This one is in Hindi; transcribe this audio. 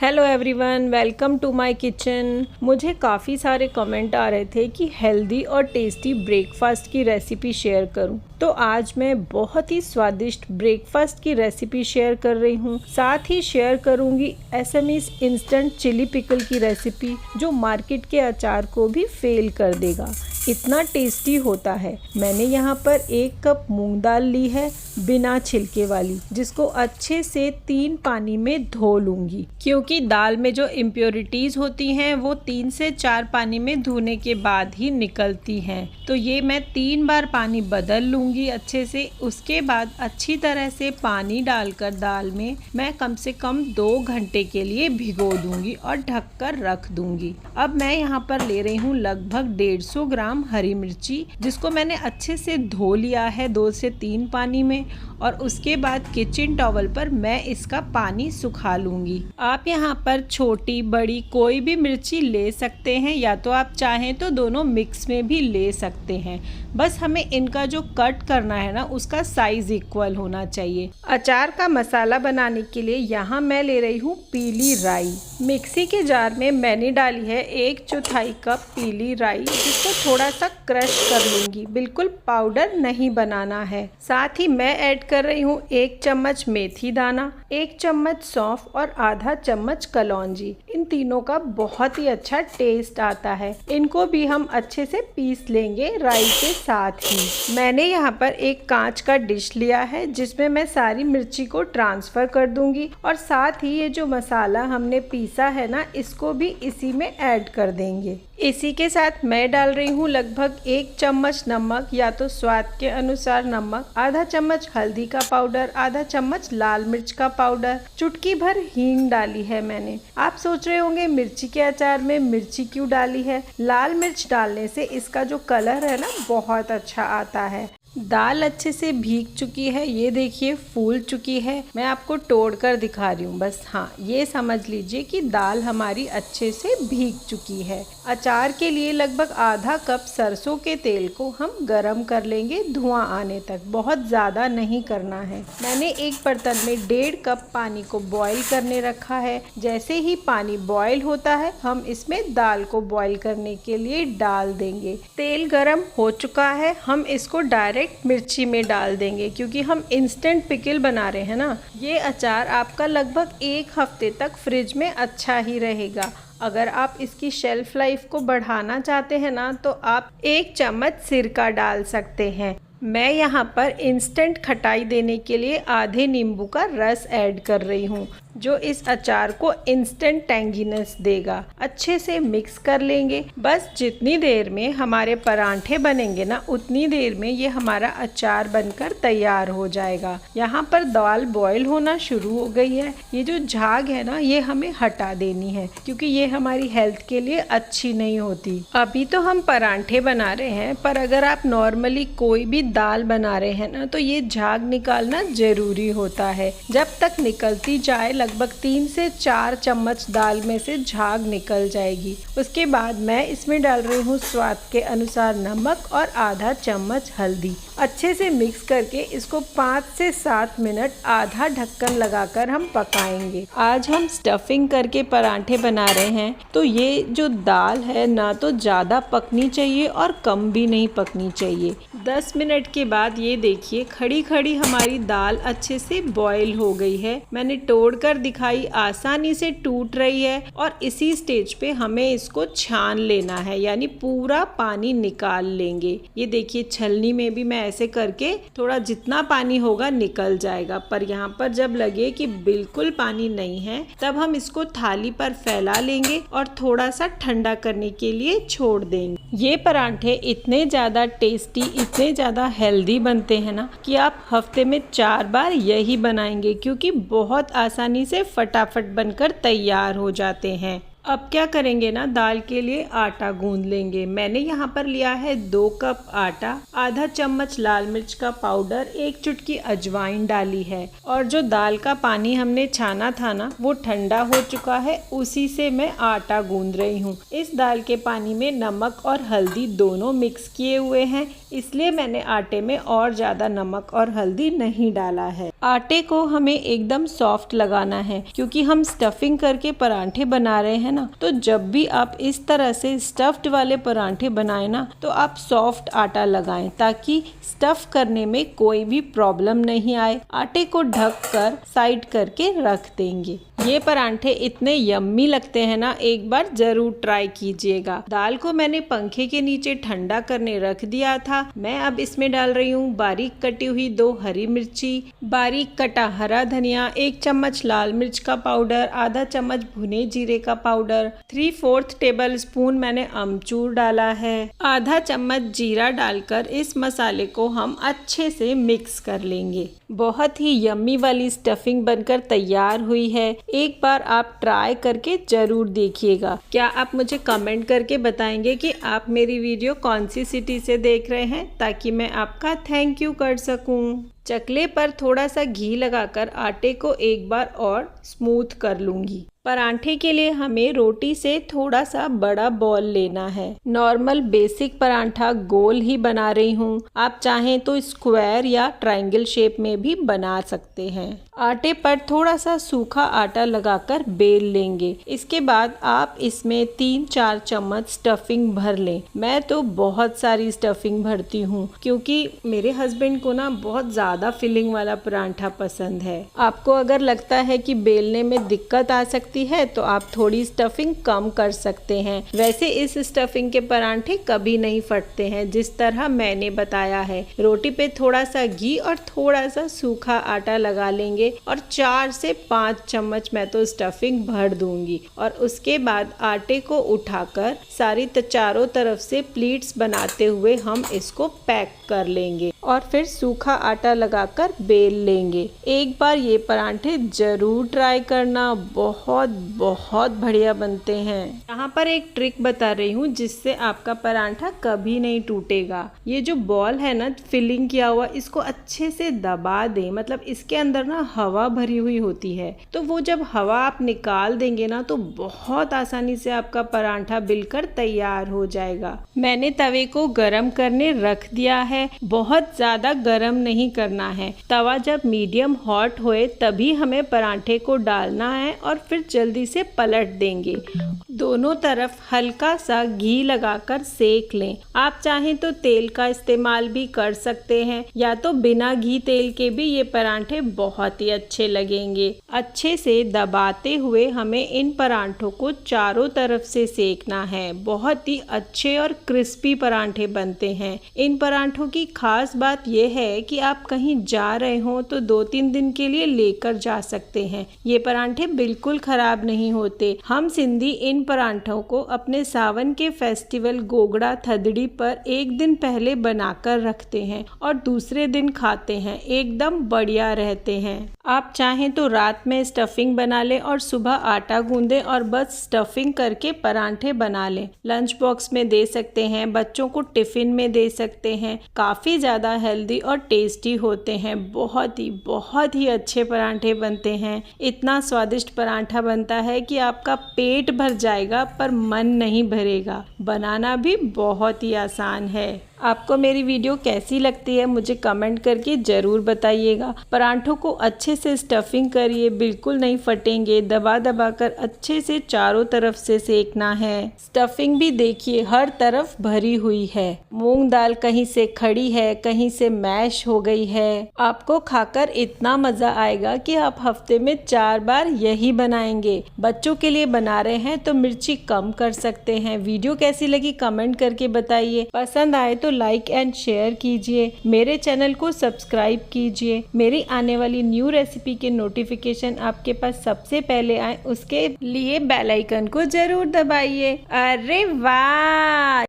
Hello everyone, welcome to my kitchen. मुझे काफ़ी सारे कमेंट आ रहे थे कि हेल्दी और टेस्टी ब्रेकफास्ट की रेसिपी शेयर करूं। तो आज मैं बहुत ही स्वादिष्ट ब्रेकफास्ट की रेसिपी शेयर कर रही हूं। साथ ही शेयर करूंगी एसएमईज इंस्टेंट चिली पिकल की रेसिपी, जो मार्केट के अचार को भी फेल कर देगा, इतना टेस्टी होता है। मैंने यहाँ पर 1 कप मूंग दाल ली है, बिना छिलके वाली, जिसको अच्छे से 3 पानी में धो लूँगी, क्योंकि दाल में जो इम्प्योरिटीज़ होती हैं वो 3 से 4 पानी में धोने के बाद ही निकलती हैं। तो ये मैं 3 बार पानी बदल लूँगी अच्छे से। उसके बाद अच्छी तरह से पानी डालकर दाल में मैं कम से कम 2 घंटे के लिए भिगो दूँगी और ढककर रख दूँगी। अब मैं यहाँ पर ले रही हूँ लगभग 150 ग्राम हरी मिर्ची, जिसको मैंने अच्छे से धो लिया है 2 से 3 पानी में, और उसके बाद किचन टॉवल पर मैं इसका पानी सुखा लूँगी। आप यहाँ पर छोटी बड़ी कोई भी मिर्ची ले सकते हैं, या तो आप चाहें तो दोनों मिक्स में भी ले सकते हैं। बस हमें इनका जो कट करना है ना, उसका साइज इक्वल होना चाहिए। अचार का मसाला बनाने के लिए यहाँ मैं ले रही हूँ पीली राई। मिक्सी के जार में मैंने डाली है 1/4 कप पीली राई, जिसको थोड़ा सा क्रश कर लूँगी। बिल्कुल पाउडर नहीं बनाना है। साथ ही मैं ऐड कर रही हूँ 1 चम्मच मेथी दाना, 1 चम्मच सौंफ और आधा चम्मच कलौंजी। इन तीनों का बहुत ही अच्छा टेस्ट आता है। इनको भी हम अच्छे से पीस लेंगे राई के साथ ही। मैंने यहाँ पर एक कांच का डिश लिया है, जिसमें मैं सारी मिर्ची को ट्रांसफर कर दूंगी, और साथ ही ये जो मसाला हमने पीसा है ना, इसको भी इसी में ऐड कर देंगे। इसी के साथ मैं डाल रही हूँ लगभग 1 चम्मच नमक, या तो स्वाद के अनुसार नमक, आधा चम्मच हल्दी का पाउडर, आधा चम्मच लाल मिर्च का पाउडर, चुटकी भर हींग डाली है मैंने। आप सोच रहे होंगे मिर्ची के अचार में मिर्ची क्यों डाली है? लाल मिर्च डालने से इसका जो कलर है ना, बहुत अच्छा आता है। दाल अच्छे से भीग चुकी है, ये देखिए फूल चुकी है। मैं आपको तोड़ कर दिखा रही हूँ बस। हाँ, ये समझ लीजिए कि दाल हमारी अच्छे से भीग चुकी है। अचार के लिए लगभग आधा कप सरसों के तेल को हम गरम कर लेंगे धुआं आने तक। बहुत ज़्यादा नहीं करना है। मैंने एक बर्तन में 1.5 कप पानी को बॉईल करने रखा है। जैसे ही पानी बॉईल होता है, हम इसमें दाल को बॉईल करने के लिए डाल देंगे। तेल गरम हो चुका है, हम इसको डायरेक्ट मिर्ची में डाल देंगे, क्योंकि हम इंस्टेंट पिकल बना रहे हैं ना। ये अचार आपका लगभग 1 हफ्ते तक फ्रिज में अच्छा ही रहेगा। अगर आप इसकी शेल्फ लाइफ को बढ़ाना चाहते हैं ना, तो आप 1 चम्मच सिरका डाल सकते हैं। मैं यहाँ पर इंस्टेंट खटाई देने के लिए आधे नींबू का रस ऐड कर रही हूँ, जो इस अचार को इंस्टेंट टैंगीनेस देगा। अच्छे से मिक्स कर लेंगे। बस जितनी देर में हमारे परांठे बनेंगे ना, उतनी देर में ये हमारा अचार बनकर तैयार हो जाएगा। यहाँ पर दाल बॉईल होना शुरू हो गई है। ये जो झाग है ना, ये हमें हटा देनी है, क्योंकि ये हमारी हेल्थ के लिए अच्छी नहीं होती। अभी तो हम परांठे बना रहे हैं, पर अगर आप नॉर्मली कोई भी दाल बना रहे हैं ना, तो ये झाग निकालना जरूरी होता है। जब तक निकलती जाए, लगभग 3 से 4 चम्मच दाल में से झाग निकल जाएगी। उसके बाद मैं इसमें डाल रही हूँ स्वाद के अनुसार नमक और आधा चम्मच हल्दी। अच्छे से मिक्स करके इसको 5 से 7 मिनट आधा ढक्कन लगाकर हम पकाएंगे। आज हम स्टफिंग करके परांठे बना रहे हैं, तो ये जो दाल है ना, तो ज़्यादा पकनी चाहिए और कम भी नहीं पकनी चाहिए। 10 मिनट के बाद ये देखिए खड़ी खड़ी हमारी दाल अच्छे से बॉईल हो गई है। मैंने तोड़कर दिखाई, आसानी से टूट रही है, और इसी स्टेज पे हमें इसको छान लेना है, यानी पूरा पानी निकाल लेंगे। ये देखिए छलनी में भी मैं ऐसे करके थोड़ा जितना पानी होगा निकल जाएगा। पर यहाँ पर जब लगे कि बिल्कुल पानी नहीं है, तब हम इसको थाली पर फैला लेंगे और थोड़ा सा ठंडा करने के लिए छोड़ देंगे। ये परांठे इतने ज़्यादा टेस्टी, इतने ज़्यादा हेल्दी बनते हैं ना, कि आप हफ्ते में 4 बार यही बनाएंगे, क्योंकि बहुत आसानी से फटाफट बनकर तैयार हो जाते हैं। अब क्या करेंगे ना, दाल के लिए आटा गूंद लेंगे। मैंने यहाँ पर लिया है 2 कप आटा, आधा चम्मच लाल मिर्च का पाउडर, 1 चुटकी अजवाइन डाली है, और जो दाल का पानी हमने छाना था ना, वो ठंडा हो चुका है। उसी से मैं आटा गूंद रही हूँ। इस दाल के पानी में नमक और हल्दी दोनों मिक्स किए हुए हैं, इसलिए मैंने आटे में और ज़्यादा नमक और हल्दी नहीं डाला है। आटे को हमें एकदम सॉफ्ट लगाना है, क्योंकि हम स्टफिंग करके परांठे बना रहे हैं ना। तो जब भी आप इस तरह से स्टफ्ड वाले परांठे बनाएं ना, तो आप सॉफ्ट आटा लगाएं ताकि स्टफ करने में कोई भी प्रॉब्लम नहीं आए। आटे को ढककर साइड करके रख देंगे। ये परांठे इतने यम्मी लगते हैं ना, एक बार जरूर ट्राई कीजिएगा। दाल को मैंने पंखे के नीचे ठंडा करने रख दिया था। मैं अब इसमें डाल रही हूँ बारीक कटी हुई 2 हरी मिर्ची, बारीक कटा हरा धनिया, 1 चम्मच लाल मिर्च का पाउडर, आधा चम्मच भुने जीरे का पाउडर, 3/4 टेबल स्पून मैंने अमचूर डाला है। आधा चम्मच जीरा डालकर इस मसाले को हम अच्छे से मिक्स कर लेंगे। बहुत ही यम्मी वाली स्टफिंग बनकर तैयार हुई है। एक बार आप ट्राई करके जरूर देखिएगा। क्या आप मुझे कमेंट करके बताएंगे कि आप मेरी वीडियो कौन सी सिटी से देख रहे हैं, ताकि मैं आपका थैंक यू कर सकूं। चकले पर थोड़ा सा घी लगाकर आटे को एक बार और स्मूथ कर लूंगी। परांठे के लिए हमें रोटी से थोड़ा सा बड़ा बॉल लेना है। नॉर्मल बेसिक परांठा गोल ही बना रही हूँ, आप चाहें तो स्क्वायर या ट्रायंगल शेप में भी बना सकते हैं। आटे पर थोड़ा सा सूखा आटा लगाकर बेल लेंगे। इसके बाद आप इसमें 3-4 चम्मच स्टफिंग भर लें। मैं तो बहुत सारी स्टफिंग भरती हूँ, क्योंकि मेरे हस्बैंड को ना बहुत ज़्यादा फिलिंग वाला परांठा पसंद है। आपको अगर लगता है कि बेलने में दिक्कत आ सकती है तो आप थोड़ी स्टफिंग कम कर सकते हैं। वैसे इस स्टफिंग के परांठे कभी नहीं फटते हैं, जिस तरह मैंने बताया है। रोटी पे थोड़ा सा घी और थोड़ा सा सूखा आटा लगा लेंगे और 4 से 5 चम्मच मैं तो स्टफिंग भर दूंगी। और उसके बाद आटे को उठाकर सारी चारों तरफ से प्लीट्स बनाते हुए हम इसको पैक कर लेंगे और फिर सूखा आटा लगाकर बेल लेंगे। एक बार ये परांठे जरूर ट्राई करना, बहुत बहुत बढ़िया बनते हैं। यहाँ पर एक ट्रिक बता रही हूँ जिससे आपका परांठा कभी नहीं टूटेगा। ये जो बॉल है ना फिलिंग किया हुआ, इसको अच्छे से दबा दें। मतलब इसके अंदर ना हवा भरी हुई होती है, तो वो जब हवा आप निकाल देंगे ना तो बहुत आसानी से आपका परांठा बिलकर तैयार हो जाएगा। मैंने तवे को गरम करने रख दिया है। बहुत ज्यादा गरम नहीं करना है। तवा जब मीडियम हॉट होए तभी हमें परांठे को डालना है और फिर जल्दी से पलट देंगे। दोनों तरफ हल्का सा घी लगाकर सेक लें। आप चाहें तो तेल का इस्तेमाल भी कर सकते हैं, या तो बिना घी तेल के भी ये परांठे बहुत ही अच्छे लगेंगे। अच्छे से दबाते हुए हमें इन परांठों को चारों तरफ से सेकना है। बहुत ही अच्छे और क्रिस्पी परांठे बनते हैं। इन परांठों की खास बात यह है कि आप कहीं जा रहे हो तो 2-3 दिन के लिए लेकर जा सकते हैं। ये परांठे बिल्कुल खराब नहीं होते। हम सिंधी इन परांठों को अपने सावन के फेस्टिवल गोगड़ा थदड़ी पर एक दिन पहले बनाकर रखते हैं और दूसरे दिन खाते हैं। एकदम बढ़िया रहते हैं। आप चाहें तो रात में स्टफिंग बना लें और सुबह आटा गूंदें और बस स्टफिंग करके परांठे बना लें। लंच बॉक्स में दे सकते हैं, बच्चों को टिफिन में दे सकते हैं। काफ़ी ज़्यादा हेल्दी और टेस्टी होते हैं। बहुत ही अच्छे परांठे बनते हैं। इतना स्वादिष्ट परांठा बनता है कि आपका पेट भर जाएगा पर मन नहीं भरेगा। बनाना भी बहुत ही आसान है। आपको मेरी वीडियो कैसी लगती है मुझे कमेंट करके ज़रूर बताइएगा। परांठों को अच्छे से स्टफिंग करिए, बिल्कुल नहीं फटेंगे। दबा दबा कर अच्छे से चारों तरफ से सेकना है। स्टफिंग भी देखिए हर तरफ भरी हुई है। मूंग दाल कहीं से खड़ी है, कहीं से मैश हो गई है। आपको खाकर इतना मज़ा आएगा कि आप हफ्ते में 4 बार यही बनाएंगे। बच्चों के लिए बना रहे हैं तो मिर्ची कम कर सकते हैं। वीडियो कैसी लगी कमेंट करके बताइए। पसंद आए तो लाइक एंड शेयर कीजिए। मेरे चैनल को सब्सक्राइब कीजिए। मेरी आने वाली न्यू रेसिपी के नोटिफिकेशन आपके पास सबसे पहले आए, उसके लिए बेल आइकन को जरूर दबाइए। अरे वाह!